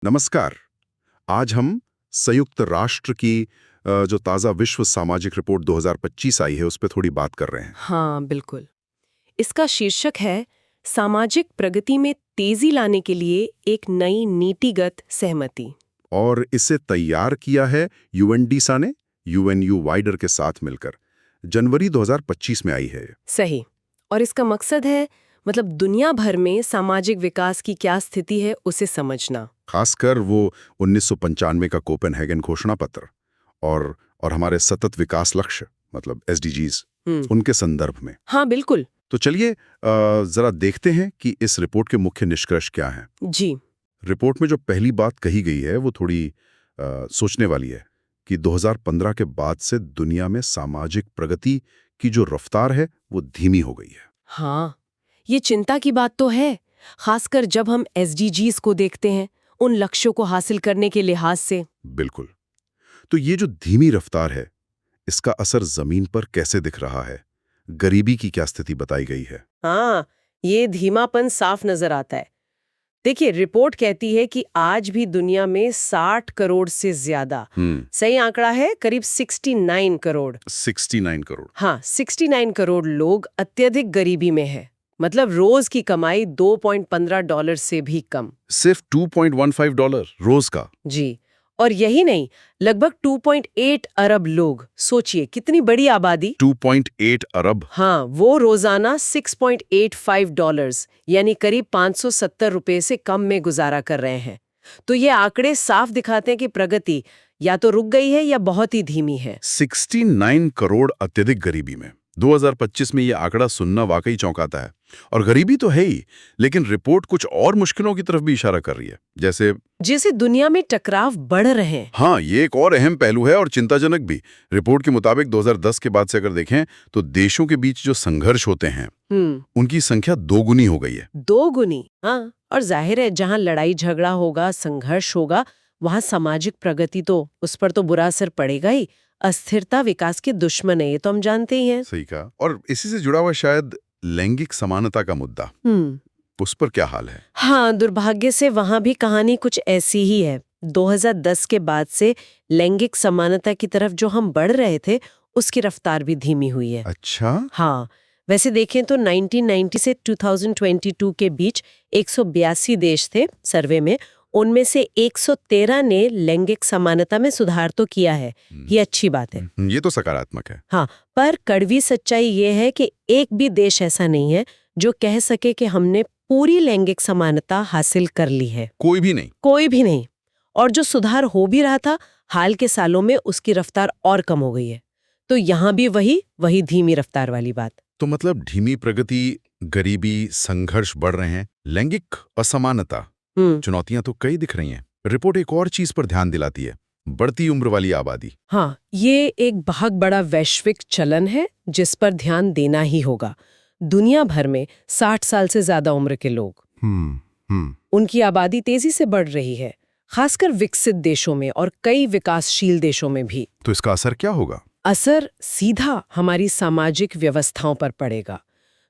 नमस्कार। आज हम संयुक्त राष्ट्र की जो ताज़ा विश्व सामाजिक रिपोर्ट 2025 आई है उस पर थोड़ी बात कर रहे हैं। हाँ, बिल्कुल। इसका शीर्षक है सामाजिक प्रगति में तेजी लाने के लिए एक नई नीतिगत सहमति। और इसे तैयार किया है यूएनडीसा ने यूएनयू वाइडर के साथ मिलकर। जनवरी 2025 में आई है। सही। और इसका मकसद है दुनिया भर में सामाजिक विकास की क्या स्थिति है उसे समझना। खासकर वो 1995 का कोपेनहेगन घोषणा पत्र और हमारे सतत विकास लक्ष्य एसडीजीज उनके संदर्भ में। हाँ, बिल्कुल। तो चलिए जरा देखते हैं कि इस रिपोर्ट के मुख्य निष्कर्ष क्या हैं। जी। रिपोर्ट में जो पहली बात कही गई है वो थोड़ी सोचने वाली है कि 2015 के बाद से दुनिया में सामाजिक प्रगति की जो रफ्तार है वो धीमी हो गई है। हाँ, ये चिंता की बात तो है, खासकर जब हम एसडीजीज को देखते हैं, उन लक्ष्यों को हासिल करने के लिहाज से। बिल्कुल। तो ये जो धीमी रफ्तार है, इसका असर जमीन पर कैसे दिख रहा है? गरीबी की क्या स्थिति बताई गई है? हाँ, ये धीमापन साफ नजर आता है। देखिए, रिपोर्ट कहती है कि आज भी दुनिया में 60 करोड़ से ज्यादा, सही आंकड़ा है करीब 69 करोड़। 69 करोड़। हाँ, 69 करोड़ लोग अत्यधिक गरीबी में है। रोज की कमाई $2.15 से भी कम। सिर्फ $2.15 रोज का? जी। और यही नहीं, लगभग 2.8 अरब लोग, सोचिए कितनी बड़ी आबादी। 2.8 अरब? हाँ, वो रोजाना $6.85 यानी करीब 570 रुपए से कम में गुजारा कर रहे हैं। तो ये आंकड़े साफ दिखाते हैं कि प्रगति या तो रुक गई है या बहुत ही धीमी है। 69 करोड़ अत्यधिक गरीबी में 2025 में ये आंकड़ा सुनना वाकई चौंकाता है। और गरीबी तो है ही, लेकिन रिपोर्ट कुछ और मुश्किलों की तरफ भी इशारा कर रही है, जैसे दुनिया में टकराव बढ़ रहे हैं। हाँ, ये एक और अहम पहलू है और चिंताजनक भी। रिपोर्ट के मुताबिक 2010 के बाद से अगर देखें तो देशों के बीच जो संघर्ष होते हैं उनकी संख्या 2 गुनी हो गई है। 2 गुनी? हाँ, और जाहिर है जहाँ लड़ाई झगड़ा होगा, संघर्ष होगा, वहाँ सामाजिक प्रगति तो उस पर तो बुरा असर पड़ेगा ही। अस्थिरता विकास के दुश्मन है, ये तो हम जानते ही हैं। सही कहा। और इसी से जुड़ा हुआ शायद लैंगिक समानता का मुद्दा, उस पर क्या हाल है? हाँ, दुर्भाग्य से वहाँ भी कहानी कुछ ऐसी ही है। 2010 के बाद से लैंगिक समानता की तरफ जो हम बढ़ रहे थे उसकी रफ्तार भी धीमी हुई है। अच्छा? हाँ, वैसे देखें तो 1990 से 2022 के बीच 182 देश थे सर्वे में, उनमें से 113 ने लैंगिक समानता में सुधार तो किया है। ये अच्छी बात है। ये तो सकारात्मक है। हाँ, पर कड़वी सच्चाई ये है कि एक भी देश ऐसा नहीं है जो कह सके कि हमने पूरी लैंगिक समानता हासिल कर ली है। कोई भी नहीं? कोई भी नहीं। और जो सुधार हो भी रहा था, हाल के सालों में उसकी रफ्तार और कम हो गई है। तो यहाँ भी वही धीमी रफ्तार वाली बात। तो धीमी प्रगति, गरीबी, संघर्ष बढ़ रहे हैं, लैंगिक असमानता, चुनौतियां तो कई दिख रही हैं। रिपोर्ट एक और चीज पर ध्यान दिलाती है, बढ़ती उम्र वाली आबादी। हाँ, ये एक बहुत बड़ा वैश्विक चलन है जिस पर ध्यान देना ही होगा। दुनिया भर में 60 साल से ज्यादा उम्र के लोग, उनकी आबादी तेजी से बढ़ रही है, खासकर विकसित देशों में और कई विकासशील देशों में भी। तो इसका असर क्या होगा? असर सीधा हमारी सामाजिक व्यवस्थाओं पर पड़ेगा।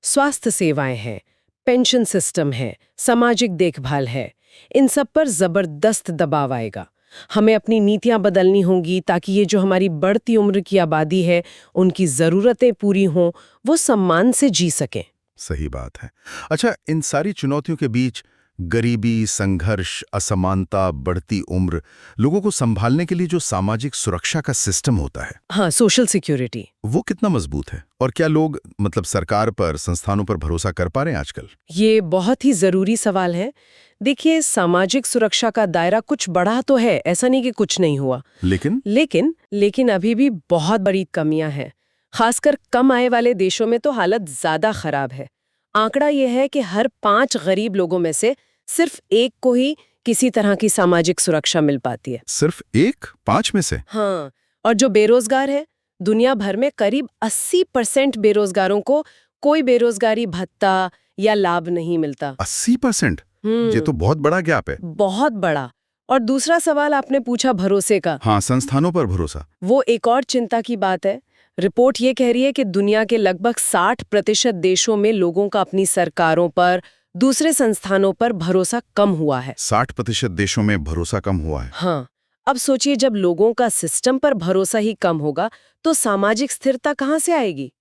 स्वास्थ्य सेवाएं हैं, पेंशन सिस्टम है, सामाजिक देखभाल है, इन सब पर जबरदस्त दबाव आएगा। हमें अपनी नीतियां बदलनी होंगी ताकि ये जो हमारी बढ़ती उम्र की आबादी है उनकी जरूरतें पूरी हों, वो सम्मान से जी सकें। सही बात है। अच्छा, इन सारी चुनौतियों के बीच गरीबी, संघर्ष, असमानता, बढ़ती उम्र, लोगों को संभालने के लिए जो सामाजिक सुरक्षा का सिस्टम होता है, हाँ, सोशल सिक्योरिटी, वो कितना मजबूत है? और क्या लोग सरकार पर, संस्थानों पर भरोसा कर पा रहे हैं आजकल? ये बहुत ही जरूरी सवाल है। देखिए, सामाजिक सुरक्षा का दायरा कुछ बढ़ा तो है, ऐसा नहीं कि कुछ नहीं हुआ, लेकिन अभी भी बहुत बड़ी कमियां हैं। खासकर कम आय वाले देशों में तो हालत ज्यादा खराब है। आंकड़ा यह है कि हर 5 गरीब लोगों में से सिर्फ 1 को ही किसी तरह की सामाजिक सुरक्षा मिल पाती है। सिर्फ 1? 5 में से? हाँ, और जो बेरोजगार है, दुनिया भर में करीब 80% बेरोजगारों को कोई बेरोजगारी भत्ता या लाभ नहीं मिलता। 80%? ये तो बहुत बड़ा गैप है। बहुत बड़ा। और दूसरा सवाल आपने पूछा भरोसे का। हाँ, संस्थानों पर भरोसा। वो एक और चिंता की बात है। रिपोर्ट ये कह रही है कि दुनिया के लगभग 60% देशों में लोगों का अपनी सरकारों पर, दूसरे संस्थानों पर भरोसा कम हुआ है। 60% देशों में भरोसा कम हुआ है। हाँ, अब सोचिए जब लोगों का सिस्टम पर भरोसा ही कम होगा तो सामाजिक स्थिरता कहाँ से आएगी?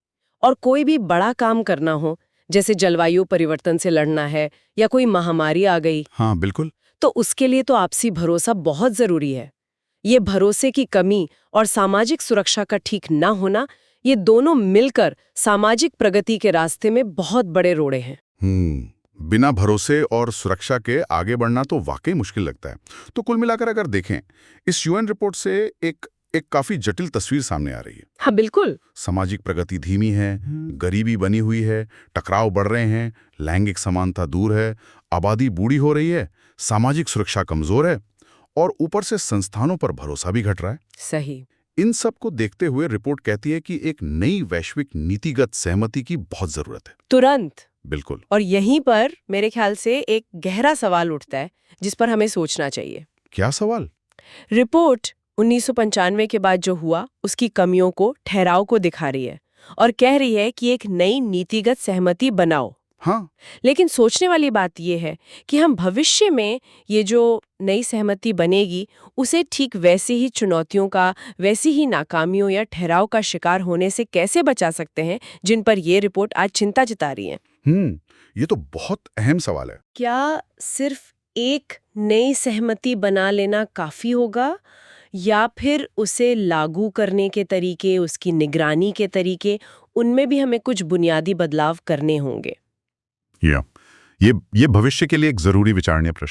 और कोई भी बड़ा काम करना हो, जैसे जलवायु परिवर्तन से लड़ना है या कोई महामारी आ गई, हाँ बिल्कुल। तो उसके लिए तो आपसी भरोसा बहुत जरूरी है। ये भरोसे की कमी और सामाजिक सुरक्षा का ठीक ना होना, ये दोनों मिलकर सामाजिक प्रगति के रास्ते में बहुत बड़े रोड़े हैं। बिना भरोसे और सुरक्षा के आगे बढ़ना तो वाकई मुश्किल लगता है। तो कुल मिलाकर अगर देखें, इस यूएन रिपोर्ट से एक काफी जटिल तस्वीर सामने आ रही है। हाँ बिल्कुल। सामाजिक प्रगति धीमी है, गरीबी बनी हुई है, टकराव बढ़ रहे हैं, लैंगिक समानता दूर है, आबादी बूढ़ी हो रही है, सामाजिक सुरक्षा कमजोर है और ऊपर से संस्थानों पर भरोसा भी घट रहा है। सही। इन सब को देखते हुए रिपोर्ट कहती है कि एक नई वैश्विक नीतिगत सहमति की बहुत जरूरत है। तुरंत। बिल्कुल। और यहीं पर मेरे ख्याल से एक गहरा सवाल उठता है जिस पर हमें सोचना चाहिए। क्या सवाल? रिपोर्ट 1995 के बाद जो हुआ उसकी कमियों को, ठहराव को दिखा रही है और कह रही है कि एक नई नीतिगत सहमति बनाओ। हाँ। लेकिन सोचने वाली बात यह है कि हम भविष्य में ये जो नई सहमति बनेगी उसे ठीक वैसे ही चुनौतियों का, वैसी ही नाकामियों या ठहराव का शिकार होने से कैसे बचा सकते हैं जिन पर ये रिपोर्ट आज चिंता जता रही है। ये तो बहुत अहम सवाल है। क्या सिर्फ एक नई सहमति बना लेना काफी होगा या फिर उसे लागू करने के तरीके, उसकी निगरानी के तरीके, उनमें भी हमें कुछ बुनियादी बदलाव करने होंगे? ये भविष्य के लिए एक जरूरी विचारणीय प्रश्न